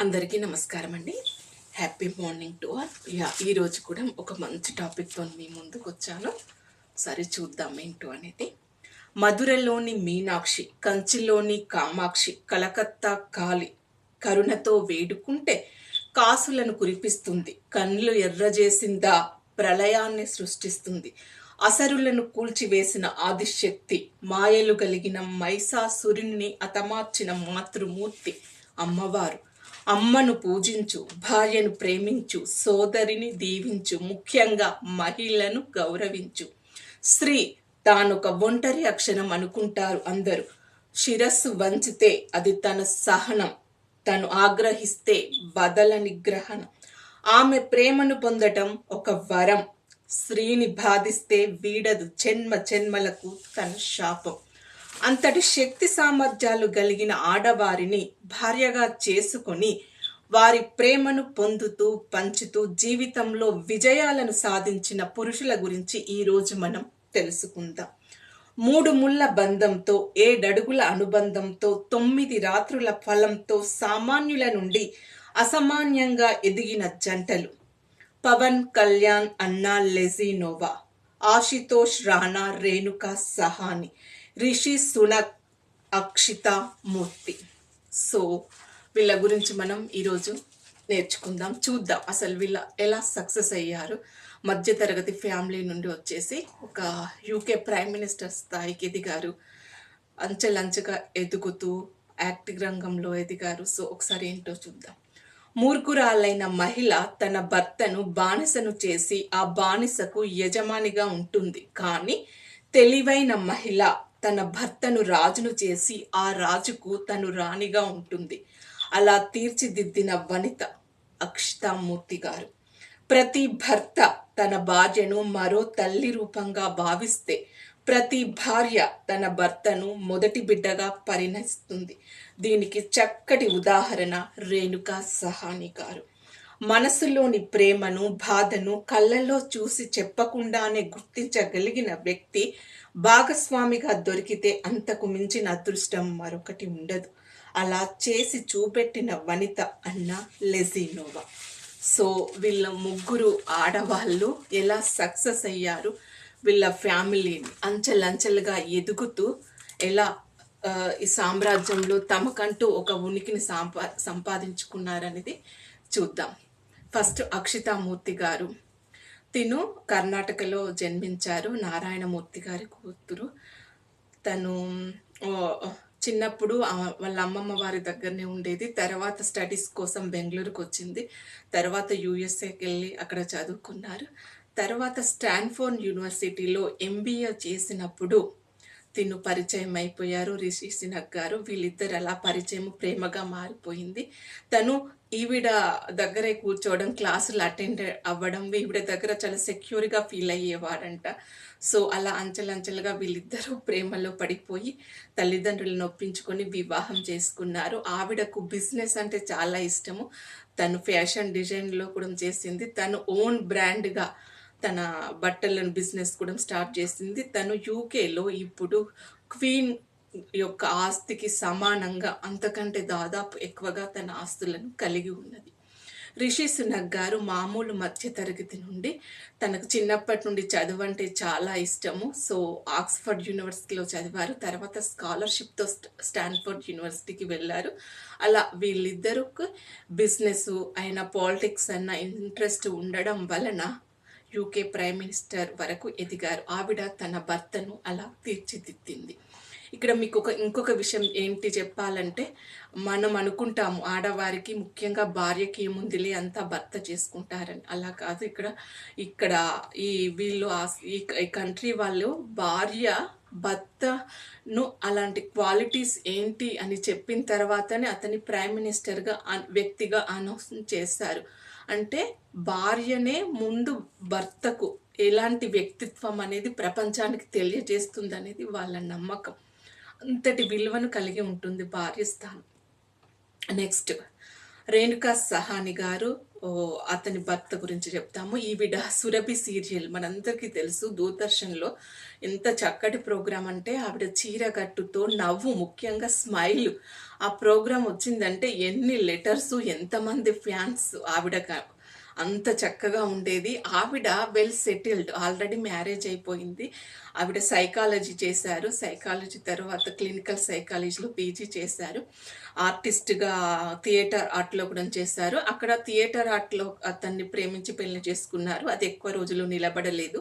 అందరికీ నమస్కారం అండి. Happy morning to all. ఈరోజు కూడా ఒక మంచి టాపిక్తో మీ ముందుకు వచ్చాను. సరే చూద్దాం ఏంటో అనేది. మధురలోని మీనాక్షి, కంచిలోని కామాక్షి, కలకత్తా కాలి కరుణతో వేడుకుంటే కాసులను కురిపిస్తుంది. కన్నులు ఎర్రజేసిందా ప్రళయాన్ని సృష్టిస్తుంది. అసరులను కూల్చివేసిన ఆదిశక్తి, మాయలు కలిగిన మైసాసురుణ్ణి అతమార్చిన మాతృమూర్తి అమ్మవారు. అమ్మను పూజించు, భార్యను ప్రేమించు, సోదరిని దీవించు, ముఖ్యంగా మహిళను గౌరవించు. స్త్రీ తానొక ఒంటరి అక్షరం అనుకుంటారు అందరూ. శిరస్సు వంచితే అది తన సహనం, తను ఆగ్రహిస్తే బదలని గ్రహణం. ఆమె ప్రేమను పొందటం ఒక వరం. స్త్రీని బాధిస్తే వీడదు జన్మ జన్మలకు తన శాపం. అంతటి శక్తి సామర్థ్యాలు కలిగిన ఆడవారిని భార్యగా చేసుకొని వారి ప్రేమను పొందుతూ పంచుతూ జీవితంలో విజయాలను సాధించిన పురుషుల గురించి ఈరోజు మనం తెలుసుకుందాం. 3 ముళ్ళ బంధంతో, 7 అడుగుల అనుబంధంతో, 9 రాత్రుల ఫలంతో సామాన్యుల నుండి అసామాన్యంగా ఎదిగిన జంటలు పవన్ కళ్యాణ్, అన్నా లెజినోవా, ఆశుతోష్ రాణా, రేణుకా సహాని, రిషి సునక్, అక్షిత మూర్తి. సో వీళ్ళ గురించి మనం ఈరోజు నేర్చుకుందాం, చూద్దాం అసలు వీళ్ళ ఎలా సక్సెస్ అయ్యారు. మధ్యతరగతి ఫ్యామిలీ నుండి వచ్చేసి ఒక యూకే ప్రైమ్ మినిస్టర్ స్థాయికి ఎదిగారు. అంచెలంచెగా ఎదుగుతూ యాక్టింగ్ రంగంలో ఎదిగారు. సో ఒకసారి ఏంటో చూద్దాం. మూర్ఖురాలైన మహిళ తన భర్తను బానిసను చేసి ఆ బానిసకు యజమానిగా ఉంటుంది. కానీ తెలివైన మహిళ తన భర్తను రాజును చేసి ఆ రాజుకు తను రాణిగా ఉంటుంది. అలా తీర్చిదిద్దిన వనిత అక్షితామూర్తి గారు. ప్రతి భర్త తన భార్యను మరో తల్లి రూపంగా భావిస్తే ప్రతి భార్య తన భర్తను మొదటి బిడ్డగా పరిణిస్తుంది. దీనికి చక్కటి ఉదాహరణ రేణుకా సహాని గారు. మనసులోని ప్రేమను, బాధను కళ్ళల్లో చూసి చెప్పకుండానే గుర్తించగలిగిన వ్యక్తి భాగస్వామిగా దొరికితే అంతకు మించిన అదృష్టం మరొకటి ఉండదు. అలా చేసి చూపెట్టిన వనిత అన్నా లెజినోవా. సో వీళ్ళ ముగ్గురు ఆడవాళ్ళు ఎలా సక్సెస్ అయ్యారు, వీళ్ళ ఫ్యామిలీని అంచెలంచెలుగా ఎదుగుతూ ఎలా ఈ సామ్రాజ్యంలో తమకంటూ ఒక ఉనికిని సంపాదించుకున్నారనేది చూద్దాం. ఫస్ట్ అక్షితామూర్తి గారు. తిను కర్ణాటకలో జన్మించారు. నారాయణమూర్తి గారి కూతురు. తను చిన్నప్పుడు వాళ్ళ అమ్మమ్మ వారి దగ్గరనే ఉండేది. తర్వాత స్టడీస్ కోసం బెంగళూరుకు వచ్చింది. తర్వాత యుఎస్ఏకి వెళ్ళి అక్కడ చదువుకున్నారు. తర్వాత స్టాన్ఫోర్డ్ యూనివర్సిటీలో ఎంబీఏ చేసినప్పుడు తిను పరిచయం అయిపోయారు రిషి సునక్ గారు. వీళ్ళిద్దరు అలా పరిచయం ప్రేమగా మారిపోయింది. తను ఈవిడ దగ్గరే కూర్చోవడం, క్లాసులు అటెండ్ అవ్వడం, ఈవిడ దగ్గర చాలా సెక్యూర్గా ఫీల్ అయ్యేవాడంట. సో అలా అంచెలంచెలుగా వీళ్ళిద్దరూ ప్రేమలో పడిపోయి తల్లిదండ్రులను ఒప్పించుకొని వివాహం చేసుకున్నారు. ఆవిడకు బిజినెస్ అంటే చాలా ఇష్టము. తను ఫ్యాషన్ డిజైన్లో కూడా చేసింది. తను ఓన్ బ్రాండ్గా తన బట్టలను బిజినెస్ కూడా స్టార్ట్ చేసింది. తను యూకేలో ఇప్పుడు క్వీన్ యొక్క ఆస్తికి సమానంగా, అంతకంటే దాదాపు ఎక్కువగా తన ఆస్తులను కలిగి ఉన్నది. రిషి సునక్ గారు మామూలు మధ్య తరగతి నుండి తనకు చిన్నప్పటి నుండి చదువు అంటే చాలా ఇష్టము. సో ఆక్స్ఫర్డ్ యూనివర్సిటీలో చదివారు. తర్వాత స్కాలర్షిప్తో స్టాన్ఫోర్డ్ యూనివర్సిటీకి వెళ్ళారు. అలా వీళ్ళిద్దరికి బిజినెస్ అయినా పాలిటిక్స్ అన్న ఇంట్రెస్ట్ ఉండడం వలన యూకే ప్రైమ్ మినిస్టర్ వరకు ఎదిగారు. ఆవిడ తన భర్తను అలా తీర్చిదిద్దింది. ఇక్కడ మీకు ఇంకొక విషయం ఏంటి చెప్పాలంటే, మనం అనుకుంటాము ఆడవారికి ముఖ్యంగా భార్యకి ఏముందిలే అంతా భర్త చేసుకుంటారని. అలా కాదు. ఇక్కడ ఈ వీళ్ళు ఈ కంట్రీ వాళ్ళు భార్య భర్తను అలాంటి క్వాలిటీస్ ఏంటి అని చెప్పిన తర్వాతనే అతని ప్రైమ్ మినిస్టర్గా వ్యక్తిగా అనౌన్స్ చేశారు. అంటే భార్యనే ముందు భర్తకు ఎలాంటి వ్యక్తిత్వం అనేది ప్రపంచానికి తెలియజేస్తుంది అనేది వాళ్ళ నమ్మకం. అంతటి విలువను కలిగి ఉంటుంది భార్య స్థానం. నెక్స్ట్ రేణుకా సహాని గారు అతని భర్త గురించి చెప్తాము. ఈవిడ సురభి సీరియల్ మనందరికీ తెలుసు, దూరదర్శన్లో ఎంత చక్కటి ప్రోగ్రాం అంటే ఆవిడ చీరగట్టుతో నవ్వు, ముఖ్యంగా స్మైల్. ఆ ప్రోగ్రాం వచ్చిందంటే ఎన్ని లెటర్స్, ఎంతమంది ఫ్యాన్స్ ఆవిడ అంత చక్కగా ఉండేది. ఆవిడ వెల్ సెటిల్డ్, ఆల్రెడీ మ్యారేజ్ అయిపోయింది. ఆవిడ సైకాలజీ చేశారు, సైకాలజీ తర్వాత క్లినికల్ సైకాలజీలో పీజీ చేశారు. ఆర్టిస్ట్గా థియేటర్ ఆర్ట్లో కూడా చేశారు. అక్కడ థియేటర్ ఆర్ట్లో అతన్ని ప్రేమించి పెళ్లి చేసుకున్నారు. అది ఎక్కువ రోజులు నిలబడలేదు.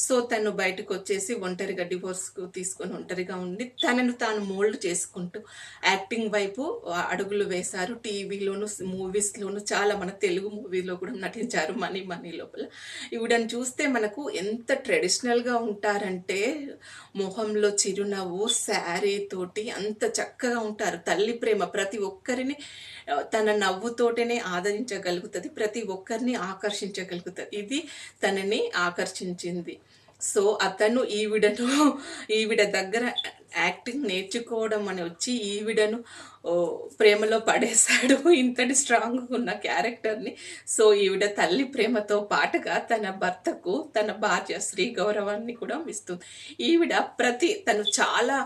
సో తను బయటకు వచ్చేసి ఒంటరిగా డివోర్స్ తీసుకొని ఒంటరిగా ఉండి తనను తాను మోల్డ్ చేసుకుంటూ యాక్టింగ్ వైపు అడుగులు వేశారు. టీవీలోను మూవీస్లోను చాలా, మన తెలుగు మూవీలో కూడా నటించారు మనీ మనీ లోపల. ఈవిడని చూస్తే మనకు ఎంత ట్రెడిషనల్గా ఉంటారంటే మొహంలో చిరునవ్వు, శారీ తోటి అంత చక్కగా ఉంటారు. తల్లి ప్రేమ ప్రతి ఒక్కరిని తన నవ్వుతోటనే ఆదరించగలుగుతుంది, ప్రతి ఒక్కరిని ఆకర్షించగలుగుతుంది. ఇది తనని ఆకర్షించింది. సో అతను ఈవిడ దగ్గర యాక్టింగ్ నేర్చుకోవడం అని వచ్చి ఈవిడను ప్రేమలో పడేశాడు, ఇంతటి స్ట్రాంగ్గా ఉన్న క్యారెక్టర్ని. సో ఈవిడ తల్లి ప్రేమతో పాటుగా తన భర్తకు తన భార్య శ్రీ గౌరవాన్ని కూడా ఇస్తుంది. ఈవిడ తను చాలా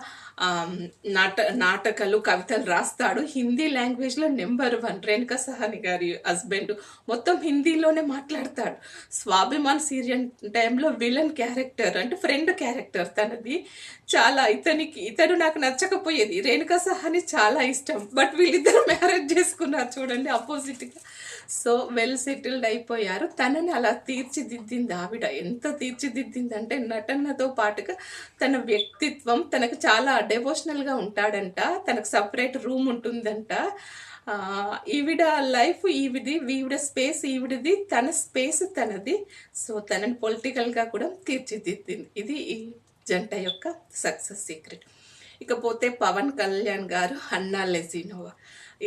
నాటకాలు, కవితలు రాస్తాడు. హిందీ లాంగ్వేజ్లో నెంబర్ 1. రేణుకా సహాని గారి హస్బెండ్ మొత్తం హిందీలోనే మాట్లాడతాడు. స్వాభిమాన్ సీరియల్ టైంలో విలన్ క్యారెక్టర్ అంటే ఫ్రెండ్ క్యారెక్టర్ తనది. చాలా ఇతను నాకు నచ్చకపోయేది, రేణుకా సహాని చాలా ఇష్టం. బట్ వీళ్ళిద్దరు మ్యారేజ్ చేసుకున్నారు చూడండి, అపోజిట్గా. సో వెల్ సెటిల్డ్ అయిపోయారు. తనని అలా తీర్చిదిద్దింది ఆవిడ. ఎంత తీర్చిదిద్దిందంటే నటనతో పాటుగా తన వ్యక్తిత్వం, తనకు చాలా డెవోషనల్గా ఉంటాడంట, తనకు సపరేట్ రూమ్ ఉంటుందంట. ఈవిడ లైఫ్ ఈవిడ స్పేస్ ఈవిడిది, తన స్పేస్ తనది. సో తనని పొలిటికల్గా కూడా తీర్చిదిద్దింది. ఇది ఈ జంట యొక్క సక్సెస్ సీక్రెట్. ఇకపోతే పవన్ కళ్యాణ్ గారు, అన్నా లెజినోవా.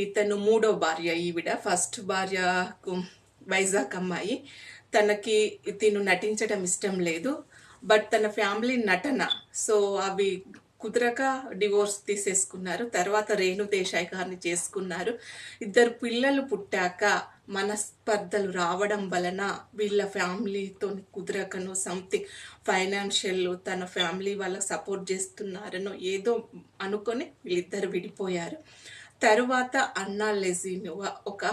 ఇతను 3వ భార్య ఈవిడ. ఫస్ట్ భార్యకు వైజాగ్ అమ్మాయి. తనకి తిను నటించడం ఇష్టం లేదు, బట్ తన ఫ్యామిలీ నటన, సో అవి కుదరక డివోర్స్ తీసేసుకున్నారు. తర్వాత రేణు దేశాయ్ గారిని చేసుకున్నారు. 2 పిల్లలు పుట్టాక మనస్పర్ధలు రావడం వలన వీళ్ళ ఫ్యామిలీతో కుదరకను, సంథింగ్ ఫైనాన్షియల్ తన ఫ్యామిలీ వాళ్ళకి సపోర్ట్ చేస్తున్నారనో ఏదో అనుకొని వీళ్ళిద్దరు విడిపోయారు. తరువాత అన్నా లెజినోవా ఒక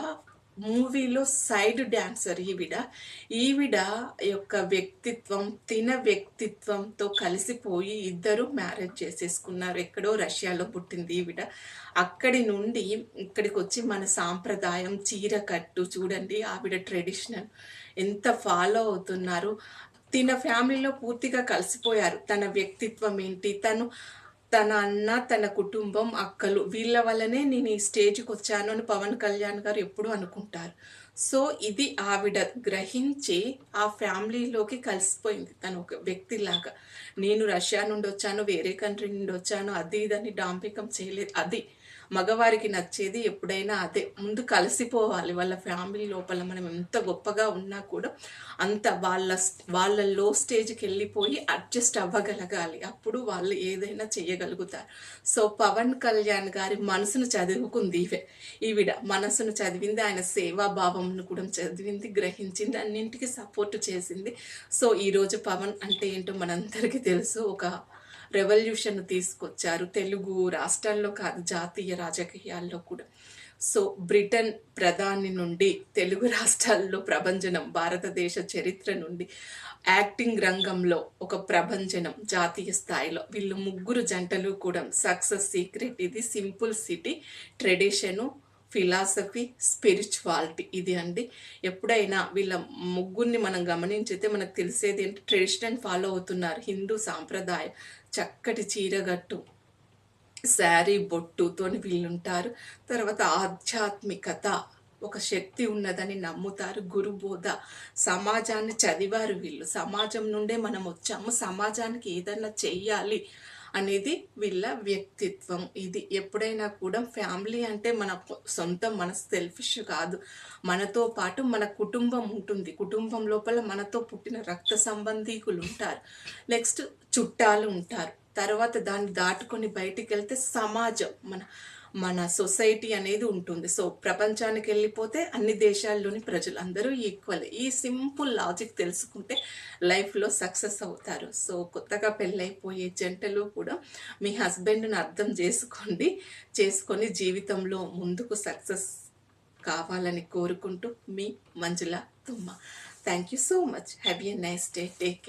మూవీలో సైడ్ డాన్సర్. ఈవిడ యొక్క వ్యక్తిత్వం వ్యక్తిత్వంతో కలిసిపోయి ఇద్దరు మ్యారేజ్ చేసేసుకున్నారు. ఎక్కడో రష్యాలో పుట్టింది ఈవిడ. అక్కడి నుండి ఇక్కడికి వచ్చి మన సాంప్రదాయం చీర కట్టు చూడండి, ఆవిడ ట్రెడిషనల్ ఎంత ఫాలో అవుతున్నారు. తన ఫ్యామిలీలో పూర్తిగా కలిసిపోయారు. తన వ్యక్తిత్వం ఏంటి, తన అన్న, తన కుటుంబం, అక్కలు, వీళ్ళ వల్లనే నేను ఈ స్టేజ్కి వచ్చాను అని పవన్ కళ్యాణ్ గారు ఎప్పుడూ అనుకుంటారు. సో ఇది ఆవిడ గ్రహించి ఆ ఫ్యామిలీలోకి కలిసిపోయింది. తను ఒక వ్యక్తిలాగా, నేను రష్యా నుండి వచ్చాను, వేరే కంట్రీ నుండి వచ్చాను, అది ఇదని డాంపికం చేయలేదు. అది మగవారికి నచ్చేది ఎప్పుడైనా అదే. ముందు కలిసిపోవాలి వాళ్ళ ఫ్యామిలీ లోపల. మనం ఎంత గొప్పగా ఉన్నా కూడా అంత వాళ్ళ లో స్టేజ్కి వెళ్ళిపోయి అడ్జస్ట్ అవ్వగలగాలి. అప్పుడు వాళ్ళు ఏదైనా చేయగలుగుతారు. సో పవన్ కళ్యాణ్ గారి మనసును చదువుకుంది ఈవిడ. మనసును చదివింది, ఆయన సేవాభావంను కూడా చదివింది, గ్రహించింది, అన్నింటికి సపోర్ట్ చేసింది. సో ఈరోజు పవన్ అంటే ఏంటో మనందరికీ తెలుసు. ఒక రెవల్యూషన్ తీసుకొచ్చారు, తెలుగు రాష్ట్రాల్లో కాదు జాతీయ రాజకీయాల్లో కూడా. సో బ్రిటన్ ప్రధాని నుండి తెలుగు రాష్ట్రాల్లో ప్రభంజనం, భారతదేశ చరిత్ర నుండి యాక్టింగ్ రంగంలో ఒక ప్రభంజనం జాతీయ స్థాయిలో. వీళ్ళు 3 జంటలు కూడా సక్సెస్ సీక్రెట్ ఇది. Simple city, tradition, philosophy, spirituality, ఇది అండి. ఎప్పుడైనా వీళ్ళ ముగ్గురిని మనం గమనించితే మనకు తెలిసేది ఏంటి, ట్రెడిషన్ ఫాలో అవుతున్నారు, హిందూ సాంప్రదాయం, చక్కటి చీరగట్టు, శారీ, బొట్టుతోని వీళ్ళుంటారు. తర్వాత ఆధ్యాత్మికత, ఒక శక్తి ఉన్నదని నమ్ముతారు, గురుబోధ, సమాజాన్ని చదివారు వీళ్ళు. సమాజం నుండే మనం వచ్చాము, సమాజానికి ఏదైనా చెయ్యాలి అనేది వీళ్ళ వ్యక్తిత్వం. ఇది ఎప్పుడైనా కూడా ఫ్యామిలీ అంటే మన సొంతం, మన సెల్ఫిష్ కాదు. మనతో పాటు మన కుటుంబం ఉంటుంది, కుటుంబం లోపల మనతో పుట్టిన రక్త సంబంధీకులు ఉంటారు, నెక్స్ట్ చుట్టాలు ఉంటారు, తర్వాత దాన్ని దాటుకొని బయటికి వెళ్తే సమాజం, మన సొసైటీ అనేది ఉంటుంది. సో ప్రపంచానికి వెళ్ళిపోతే అన్ని దేశాల్లోని ప్రజలు అందరూ ఈక్వల్. ఈ సింపుల్ లాజిక్ తెలుసుకుంటే లైఫ్లో సక్సెస్ అవుతారు. సో కొత్తగా పెళ్ళైపోయే జంటలు కూడా మీ హస్బెండ్ని అర్థం చేసుకొని జీవితంలో ముందుకు సక్సెస్ కావాలని కోరుకుంటూ మీ మంజుల తుమ్మ. Thank you so much. Have a nice day. Take care.